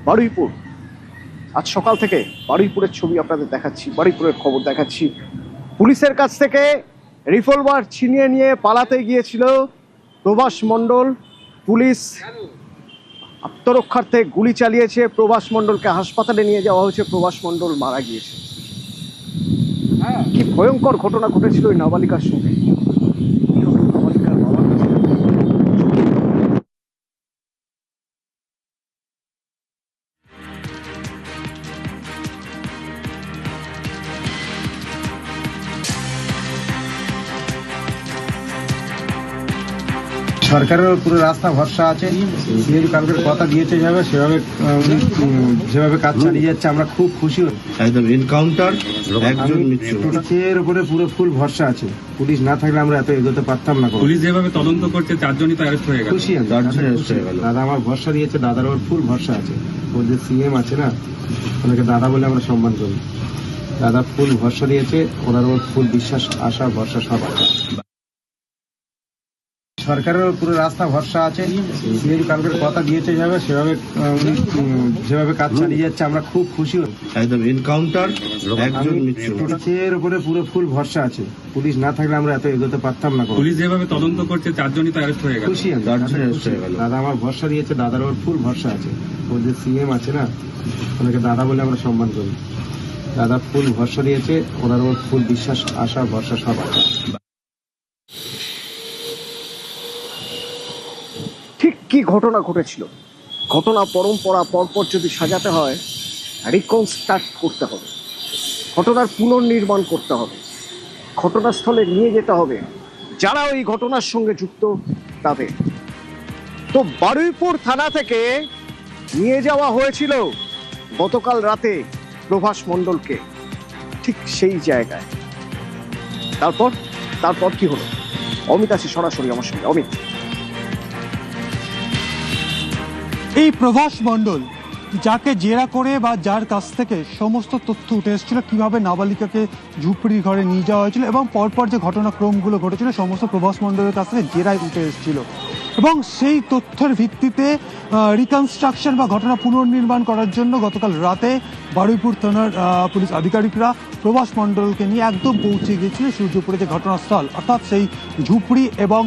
বারুইপুর। আজ সকাল থেকে বারুইপুরের ছবি আপনাদের দেখাচ্ছি, বারুইপুরের খবর দেখাচ্ছি। পুলিশের কাছ থেকে রিভলভার ছিনিয়ে নিয়ে পালাতে গিয়েছিল প্রভাস মণ্ডল। পুলিশ আত্মরক্ষার্থে গুলি চালিয়েছে, প্রভাস মণ্ডলকে হাসপাতালে নিয়ে যাওয়া হয়েছে, প্রভাস মণ্ডল মারা গিয়েছে। কি ভয়ঙ্কর ঘটনা ঘটেছিল ওই নাবালিকার সঙ্গে। নাবালিকার বাবার কাছে সরকারের পুরো রাস্তা ভরসা আছে। সিএম কালকের কথা দিয়েছে সেভাবে উনি যেভাবে কাজ চালিয়ে যাচ্ছে আমরা খুব খুশি। একদম এনকাউন্টার, একজন মৃত্যু। পুলিশের উপরে পুরো ফুল ভরসা আছে। পুলিশ না থাকলে আমরা এত এগোতে পারতাম না। পুলিশ যেভাবে তদন্ত করছে 4 জনই তো অ্যারেস্ট হয়ে গেল। খুশি আমি, দাদা আমার ভরসা দিয়েছে, দাদার ওর ফুল ভরসা আছে। ও যে সিএম আছে না, ওনাকে দাদা বলে আমরা সম্মান করি। দাদা ফুল ভরসা দিয়েছে, ওনার ওর ফুল বিশ্বাস, আশা, ভরসা সব আছে। সরকারের পুরো রাস্তা ভরসা আছে। সিএম কালকের কথা দিয়েছে সেভাবে উনি যেভাবে কাজ চালিয়ে যাচ্ছে আমরা খুব খুশি। একদম এনকাউন্টার, একজন মৃত্যু। পুলিশের উপরে পুরো ফুল ভরসা আছে। পুলিশ না থাকলে আমরা এত এগোতে পারতাম না। পুলিশ যেভাবে তদন্ত করছে 4 জনই তো অ্যারেস্ট হয়ে গেল। খুশি আমি, দাদা আমার ভরসা দিয়েছে, দাদার ওর ফুল ভরসা আছে। ও যে সিএম আছে না, ওনাকে দাদা বলে আমরা সম্মান করি। দাদা ফুল ভরসা দিয়েছে, ওনার ওর ফুল বিশ্বাস, আশা, ভরসা সব আছে। ঠিক কি ঘটনা ঘটেছিল, ঘটনা পরম্পরা পরপর যদি সাজাতে হয়, রিকনস্ট্রাক্ট করতে হবে, ঘটনার পুনর্নির্মাণ করতে হবে, ঘটনাস্থলে নিয়ে যেতে হবে যারা ওই ঘটনার সঙ্গে যুক্ত তাদের। তো বারুইপুর থানা থেকে নিয়ে যাওয়া হয়েছিল গতকাল রাতে প্রভাস মণ্ডলকে, ঠিক সেই জায়গায়। তারপর কি হলো? অমিত আছে সরাসরি আমার সঙ্গে। অমিত, এই প্রভাস মণ্ডল যাকে জেরা করে বা যার কাছ থেকে সমস্ত তথ্য উঠে এসেছিল কিভাবে নাবালিকাকে ঝুপড়ির ঘরে নিয়ে যাওয়া হয়েছিল এবং পরপর যে ঘটনাক্রমগুলো ঘটেছিল সমস্ত প্রভাস মণ্ডলের কাছ থেকে জেরায় উঠে এসেছিল, এবং সেই তথ্যের ভিত্তিতে রিকনস্ট্রাকশন বা ঘটনা পুনর্নির্মাণ করার জন্য গতকাল রাতে বারুইপুর থানার পুলিশ আধিকারিকরা প্রভাস মণ্ডলকে নিয়ে একদম পৌঁছে গিয়েছিল সূর্যপুরে যে ঘটনাস্থল, অর্থাৎ সেই ঝুপড়ি এবং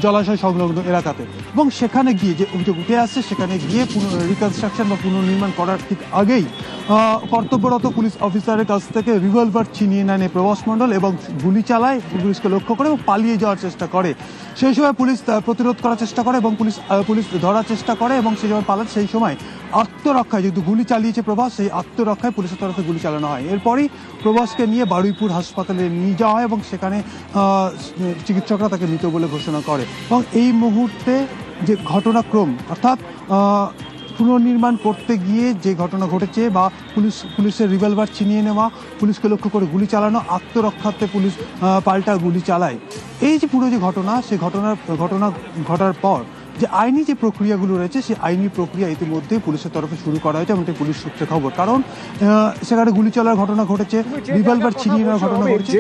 জলাশয় সংলগ্ন এলাকাতে। এবং সেখানে গিয়ে যে অভিযোগ উঠে আসছে, সেখানে গিয়ে রিকনস্ট্রাকশন বা পুনর্নির্মাণ করার ঠিক আগেই কর্তব্যরত পুলিশ অফিসারের কাছ থেকে রিভলভার ছিনিয়ে নেন প্রভাস মণ্ডল এবং গুলি চালায় পুলিশকে লক্ষ্য করে এবং পালিয়ে যাওয়ার চেষ্টা করে। সেই সময় পুলিশ প্রতিরোধ করার চেষ্টা করে এবং পুলিশ ধরার চেষ্টা করে, এবং সেই সময় পালায়। সেই সময় আত্মরক্ষায় যেহেতু গুলি চালিয়েছে প্রভাস, সেই আত্মরক্ষায় পুলিশের তরফে গুলি চালানো হয়। এরপরই প্রভাসকে নিয়ে বারুইপুর হাসপাতালে নিয়ে যাওয়া হয় এবং সেখানে চিকিৎসকরা তাকে মৃত বলে ঘোষণা করে। এবং এই মুহূর্তে যে ঘটনাক্রম, অর্থাৎ পুনর্নির্মাণ করতে গিয়ে যে ঘটনা ঘটেছে বা পুলিশের রিভলভার ছিনিয়ে নেওয়া, পুলিশকে লক্ষ্য করে গুলি চালানো, আত্মরক্ষার্থে পুলিশ পাল্টা গুলি চালায়, এই যে পুরো যে ঘটনা, সেই ঘটনা ঘটার পর যে আইনি যে প্রক্রিয়াগুলো রয়েছে, সেই আইনি প্রক্রিয়া ইতিমধ্যে পুলিশের তরফে শুরু করা হয়েছে, এমনটি পুলিশ সূত্রে খবর। কারণ সেখানে গুলি চলার ঘটনা ঘটেছে, রিভলভার ছিনিয়ে নেওয়ার ঘটনা ঘটেছে।